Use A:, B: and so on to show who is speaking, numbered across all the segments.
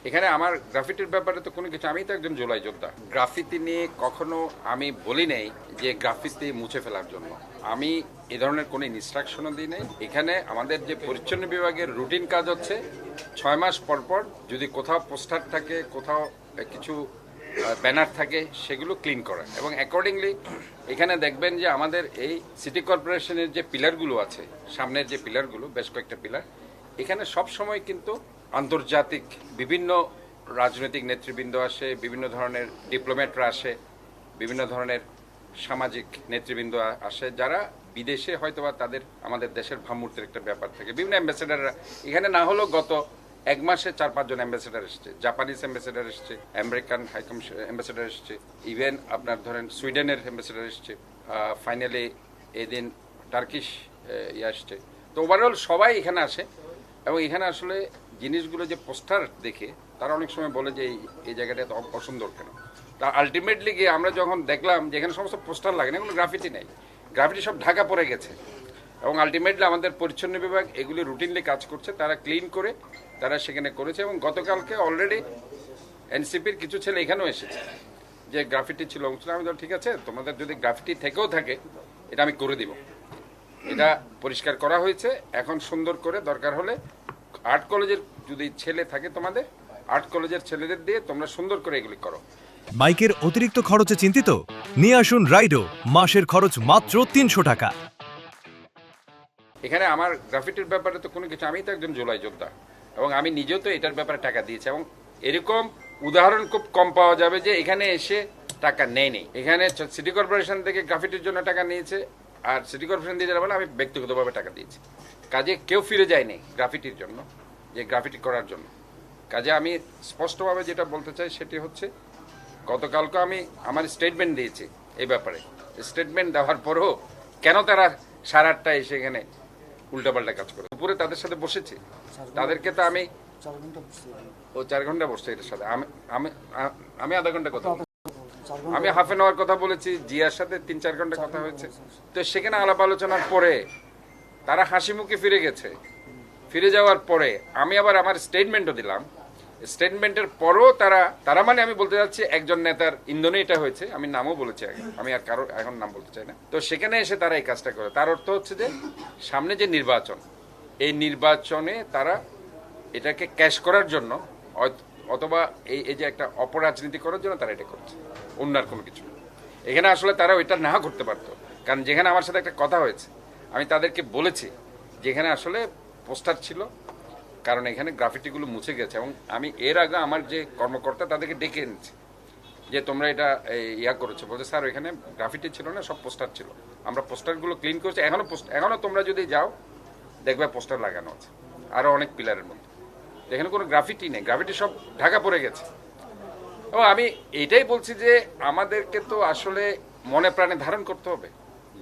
A: এখানে আমার গ্রাফিতির ব্যাপারে তো কোনো কিছু, আমি তো একজন জুলাই যোদ্ধা। গ্রাফিতি নিয়ে কখনো আমি বলি নাই যে গ্রাফিতি মুছে ফেলার জন্য। আমি এ ধরনের কোনো ইনস্ট্রাকশনও দিই নাই। এখানে আমাদের যে পরিচ্ছন্ন বিভাগের রুটিন কাজ হচ্ছে 6 মাস পর পর যদি কোথাও পোস্টার থাকে, কোথাও কিছু ব্যানার থাকে, সেগুলো ক্লিন করা। এবং অ্যাকর্ডিংলি এখানে দেখবেন যে আমাদের এই সিটি কর্পোরেশনের যে পিলারগুলো আছে, সামনের যে পিলারগুলো, বেশ কয়েকটা পিলার, এখানে সব সময় কিন্তু আন্তর্জাতিক বিভিন্ন রাজনৈতিক নেতৃবৃন্দ আসে, বিভিন্ন ধরনের ডিপ্লোম্যাটরা আসে, বিভিন্ন ধরনের সামাজিক নেতৃবৃন্দ আসে, যারা বিদেশে হয়তোবা তাদের আমাদের দেশের ভাবমূর্তির একটা ব্যাপার থাকে। বিভিন্ন অ্যাম্বাসেডাররা এখানে না হলেও গত 1 মাসে 4-5 জন অ্যাম্বাসেডার এসছে, জাপানিজ অ্যাম্বাসেডার এসছে, আমেরিকান হাইকমিশন অ্যাম্বাসেডার এসছে, ইভেন আপনার ধরেন সুইডেনের অ্যাম্বাসেডার এসছে, ফাইনালি এদিন টার্কিশ আসছে। তো ওভারঅল সবাই এখানে আসে এবং এখানে আসলে জিনিসগুলো যে পোস্টার দেখে তারা অনেক সময় বলে যে এই জায়গাটা এত অসুন্দর কেন। তা আলটিমেটলি গিয়ে আমরা যখন দেখলাম যে এখানে সমস্ত পোস্টার লাগে না, কোনো গ্রাফিটি নেই, গ্রাফিটি সব ঢাকা পড়ে গেছে। এবং আলটিমেটলি আমাদের পরিচ্ছন্ন বিভাগ এগুলি রুটিনলি কাজ করছে, তারা ক্লিন করে তারা সেখানে করেছে। এবং গতকালকে অলরেডি এনসিপির কিছু ছেলে এখানেও এসেছে যে গ্রাফিটি ছিল। আমি তো ঠিক আছে, তোমাদের যদি গ্রাফিটি থেকেও থাকে এটা আমি করে দিব, এটা পরিষ্কার করা হয়েছে। এখন সুন্দর করে দরকার হলে আর্ট কলেজের যদি ছেলে থাকে, তোমাদের আর্ট কলেজের ছেলেদের দিয়ে তোমরা সুন্দর করে এগুলি করো।
B: মাইকের অতিরিক্ত খরচে চিন্তিত? নিয়ে আসুন রাইডো, মাসের খরচ মাত্র 300 টাকা।
A: এখানে আমার গ্রাফিটির ব্যাপারে তো কোনো কিছু, আমি তো একজন জুলাই যোদ্ধা এবং আমি নিজেও তো এটার ব্যাপারে টাকা দিয়েছি। এবং এরকম উদাহরণ খুব কম পাওয়া যাবে যে এখানে এসে টাকা নেয়নি। এখানে সিটি কর্পোরেশন থেকে গ্রাফিটির জন্য টাকা নিয়েছে, আর সিটি কর্পোরেশন দিয়ে যারা আমি ব্যক্তিগতভাবে টাকা দিয়েছি। কাজে কেউ ফিরে যায়নি গ্রাফিটির জন্য, যে গ্রাফিটি করার জন্য। কাজে আমি স্পষ্টভাবে যেটা বলতে চাই সেটি হচ্ছে, গতকালকে আমি আমার স্টেটমেন্ট দিয়েছি এই ব্যাপারে। স্টেটমেন্ট দেওয়ার পরেও কেন তারা 8:30টায় এসে এখানে উল্টাপাল্টা কাজ করে? উপরে তাদের সাথে বসেছি, তাদেরকে তো আমি 4 ঘন্টা বসছে এটার সাথে। আমি আধা ঘন্টা কথা, আমি হাফ এন আওয়ার কথা বলেছি, জিয়ার সাথে 3-4 ঘন্টা কথা হয়েছে। তো সেখানে আলাপ আলোচনার পরে তারা হাসি মুখে ফিরে গেছে। ফিরে যাওয়ার পরে আমি আবার আমার স্টেটমেন্টও দিলাম। স্টেটমেন্টের পরও তারা মানে আমি বলতে চাচ্ছি একজন নেতার ইন্ধনে এটা হয়েছে, আমি নামও বলেছি আগে, আমি আর কারো এখন নাম বলতে চাই না। তো সেখানে এসে তারা এই কাজটা করে। তার অর্থ হচ্ছে যে সামনে যে নির্বাচন, এই নির্বাচনে তারা এটাকে ক্যাশ করার জন্য অথবা এই যে একটা অপরাজনীতি করার জন্য তারা এটা করছে, অন্য আর কোনো কিছু। এখানে আসলে তারা ওইটা না করতে পারতো, কারণ যেখানে আমার সাথে একটা কথা হয়েছে, আমি তাদেরকে বলেছি যেখানে আসলে পোস্টার ছিল, কারণ এখানে গ্রাফিটিগুলো মুছে গেছে। এবং আমি এর আগে আমার যে কর্মকর্তা তাদেরকে ডেকে এনেছি যে তোমরা এটা ইয়া করেছো, বলছে স্যার এখানে গ্রাফিটি ছিল না, সব পোস্টার ছিল, আমরা পোস্টারগুলো ক্লিন করেছি। এখনো তোমরা যদি যাও দেখবে পোস্টার লাগানো আছে আরও অনেক পিলারের মধ্যে। এখানে কোনো গ্রাফিটি নেই, গ্রাফিটি সব ঢাকা পড়ে গেছে। এবং আমি এটাই বলছি যে আমাদেরকে তো আসলে মনে প্রাণে ধারণ করতে হবে।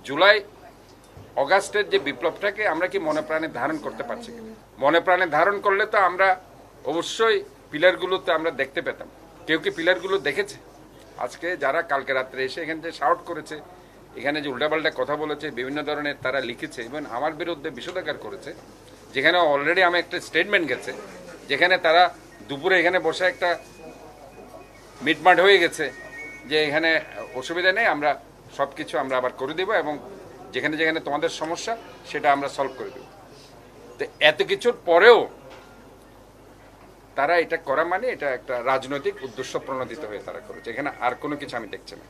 A: জুলাই অগাস্টের যে বিপ্লবটাকে আমরা কি মনে প্রাণে ধারণ করতে পারছি কিনা? মনে প্রাণে ধারণ করলে তো আমরা অবশ্যই পিলারগুলোতে আমরা দেখতে পেতাম। কেউ কি পিলারগুলো দেখেছে? আজকে যারা কালকে রাত্রে এসে এখানে যে শাউট করেছে, এখানে যে উল্টাপাল্টা কথা বলেছে, বিভিন্ন ধরনের তারা লিখেছে এবং আমার বিরুদ্ধে বিষোদ্গার করেছে, যেখানে অলরেডি আমি একটা স্টেটমেন্ট গেছে, যেখানে তারা দুপুরে এখানে বসে একটা মিটমাট হয়ে গেছে যে এখানে অসুবিধা নেই, আমরা সব কিছু আমরা আবার করে দেবো এবং যেখানে যেখানে তোমাদের সমস্যা সেটা আমরা সলভ করে দেব। তো এত কিছুর পরেও তারা এটা করা মানে এটা একটা রাজনৈতিক উদ্দেশ্য প্রণোদিত হয়ে তারা করেছে। এখানে আর কোনো কিছু আমি দেখছি না।